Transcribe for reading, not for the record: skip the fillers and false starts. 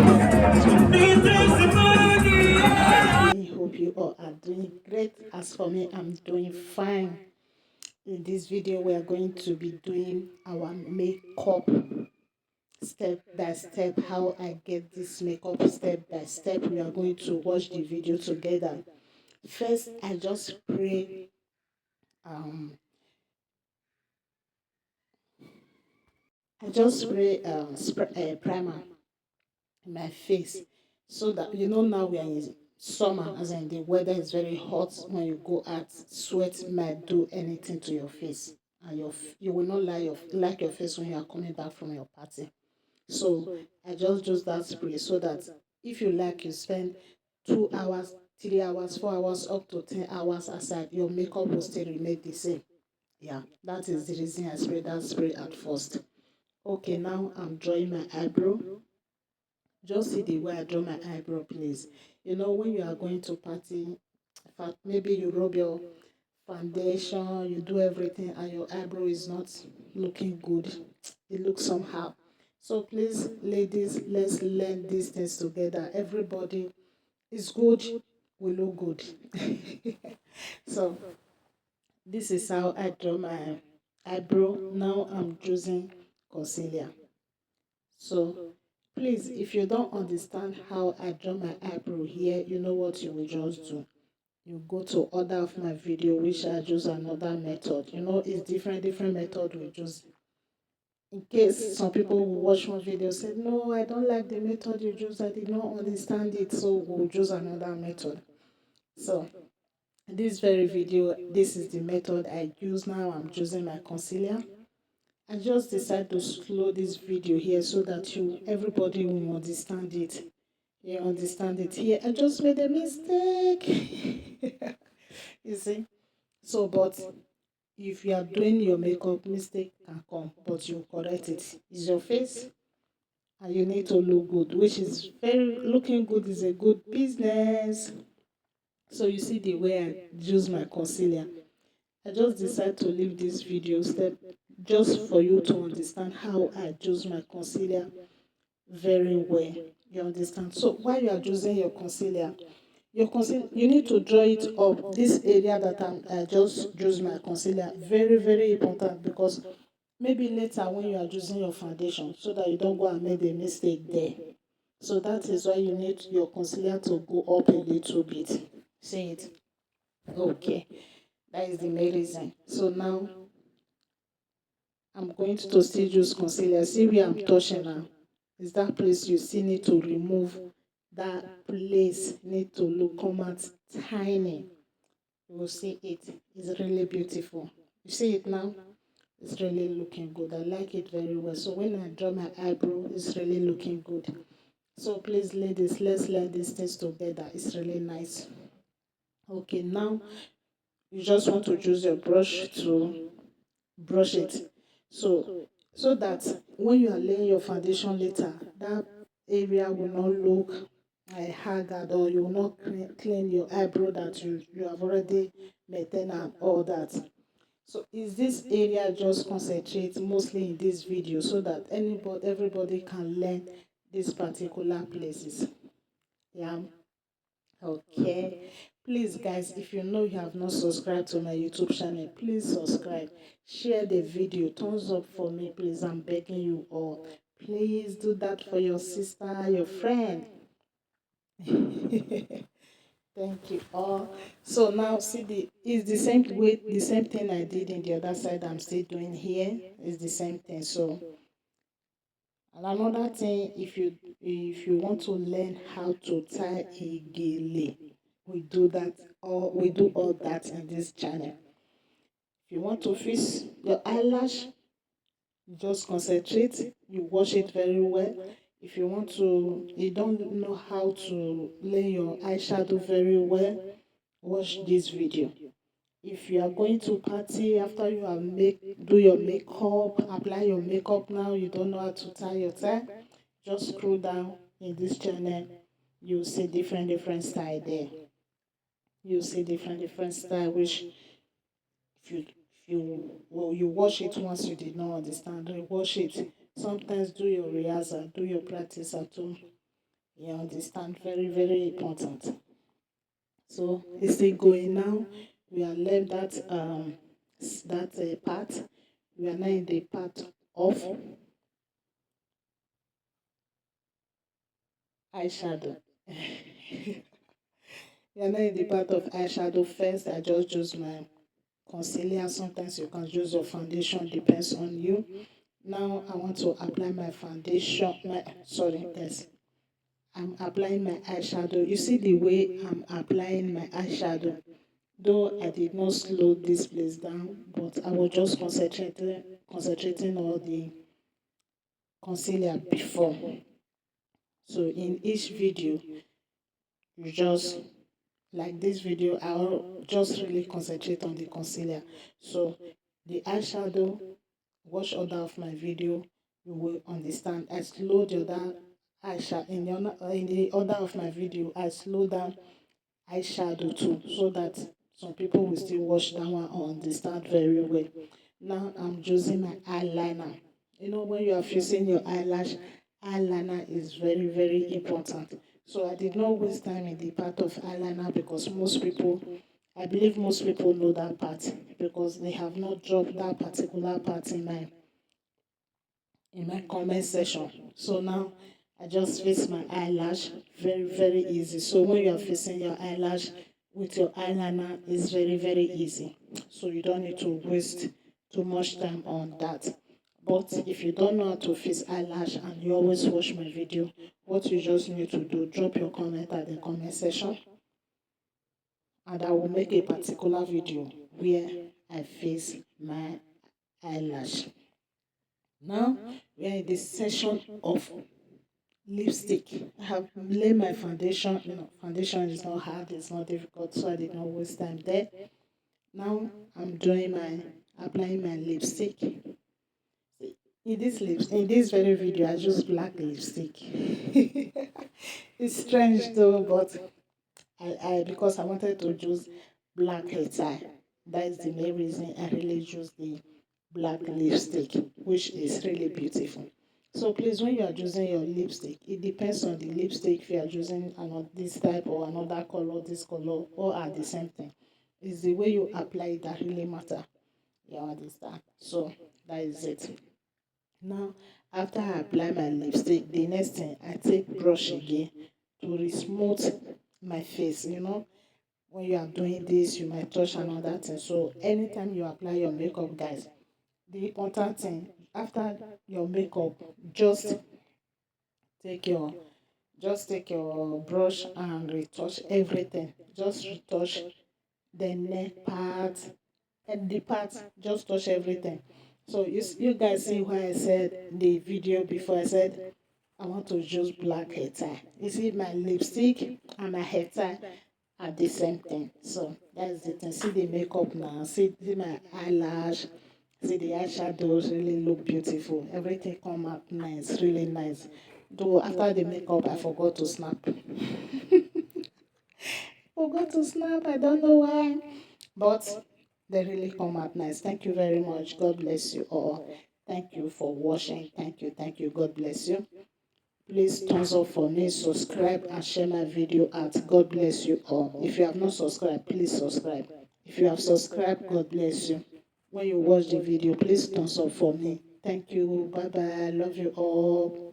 I hope you all are doing great. As for me, I'm doing fine. In this video, we are going to be doing our makeup step by step, how I get this makeup step by step. We are going to watch the video together. First, I just spray primer in my face, so that now we are in summer, as in the weather is very hot. When you go out, sweat might do anything to your face, and you will not like your face when you are coming back from your party. So I just use that spray, so that if you like, you spend 2 hours, 3 hours, 4 hours, up to 10 hours aside, your makeup will still remain the same. Yeah, that is the reason I spray that spray at first. Okay, now I'm drawing my eyebrow. Just see the way I draw my eyebrow, please. When you are going to party, maybe you rub your foundation, you do everything, and your eyebrow is not looking good. It looks somehow. So please, ladies, let's learn these things together. Everybody is good, we look good. So this is how I draw my eyebrow. Now I'm choosing concealer. So please, if you don't understand how I draw my eyebrow here, you know what you will just do. You go to other of my video, which I use another method. It's different method we use. In case some people will watch one video say, no, I don't like the method you use, I did not understand it, so we'll use another method. So this very video, this is the method I use. Now I'm using my concealer. I just decided to slow this video here, so that everybody will understand it. You understand it here. I just made a mistake. You see? So, but if you are doing your makeup, mistake can come, but you correct it. It's your face, and you need to look good, which is looking good is a good business. So you see the way I use my concealer. I just decided to leave this video step just for you to understand how I use my concealer very well. You understand? So while you are using your concealer, you need to draw it up. This area that I just use my concealer, very important, because maybe later when you are using your foundation, so that you don't go and make a mistake there. So that is why you need your concealer to go up a little bit. See it? Okay. That is the main reason. So now I'm going to still use concealer. See where I'm touching now. Is that place you still need to remove. That place need to come out tiny. You will see it. It's really beautiful. You see it now? It's really looking good. I like it very well. So when I draw my eyebrow, it's really looking good. So please, ladies, let's learn these things together. It's really nice. Okay, now you just want to use your brush to brush it. So that when you are laying your foundation later, that area will not look haggard, or you will not clean your eyebrow that you have already maintained and all that. So is this area just concentrate mostly in this video, so that everybody can learn these particular places. Yeah. Okay. Please, guys, if you know you have not subscribed to my YouTube channel, please subscribe. Share the video. Thumbs up for me, please. I'm begging you all. Please do that for your sister, your friend. Thank you all. So now see, it's the same way, the same thing I did in the other side. I'm still doing here. It's the same thing. So, and another thing, if you want to learn how to tie a gele, we do all that in this channel. If you want to fix your eyelash, you just concentrate, you wash it very well. If you don't know how to lay your eyeshadow very well, watch this video. If you are going to party, after you have do your makeup, apply your makeup, now you don't know how to tie your tie, just scroll down in this channel. You'll see different style there. You'll see different style, which you watch it once you did not understand, watch it. Sometimes do your rehearsal, do your practice at home. You understand? Very, very important. So it's still going now. We are left that part. We are now in the part of eyeshadow. We are now in the part of eyeshadow. First, I just use my concealer. Sometimes you can use your foundation, depends on you. Now I want to apply my foundation. Sorry, yes. I'm applying my eyeshadow. You see the way I'm applying my eyeshadow. Though I did not slow this place down, but I was just concentrating on the concealer before. So in each video, you just like this video, I'll just really concentrate on the concealer. So the eyeshadow, watch order of my video, you will understand. I slow the other eyeshadow in the order of my video. I slow down eyeshadow too, so that some people will still watch that one and understand very well. Now I'm using my eyeliner. You know, when you are fixing your eyelash, eyeliner is very, very important. So I did not waste time in the part of eyeliner because I believe most people know that part because they have not dropped that particular part in my comment section. So now I just fix my eyelash, very, very easy. So when you are fixing your eyelash with your eyeliner, it's very, very easy. So you don't need to waste too much time on that. But if you don't know how to fix eyelash and you always watch my video, what you just need to do, drop your comment at the comment section and I will make a particular video where I fix my eyelash. Now we are in the session of lipstick. I have laid my foundation. Foundation is not hard, it's not difficult, so I did not waste time there. Now I'm doing my applying my lipstick. In this very video, I use black lipstick. It's strange though, but I because I wanted to use black hair tie. That is the main reason I really use the black lipstick, which is really beautiful. So please, when you are using your lipstick, it depends on the lipstick. If you are using this type or another color, this color, or are the same thing. It's the way you apply it that really matter. You understand? So that is it. Now, after I apply my lipstick, the next thing I take brush again to smooth my face. When you are doing this, you might touch another thing. So anytime you apply your makeup, guys, the important thing after your makeup, just take your take your brush and retouch everything. Just retouch the neck part and the part. Just touch everything. So you guys see why I said the video before I said I want to use black hair tie. You see my lipstick and my hair tie are the same thing. So that's the thing. See the makeup now. See my eyelash. See the eyeshadows really look beautiful. Everything come out nice, really nice. Though after the makeup, I forgot to snap. Forgot to snap. I don't know why, but they really come out nice. Thank you very much. God bless you all. Thank you for watching. Thank you. Thank you. God bless you. Please thumbs up for me, subscribe and share my video out. God bless you all. If you have not subscribed, please subscribe. If you have subscribed, God bless you. When you watch the video, please thumbs up for me. Thank you. Bye bye. I love you all.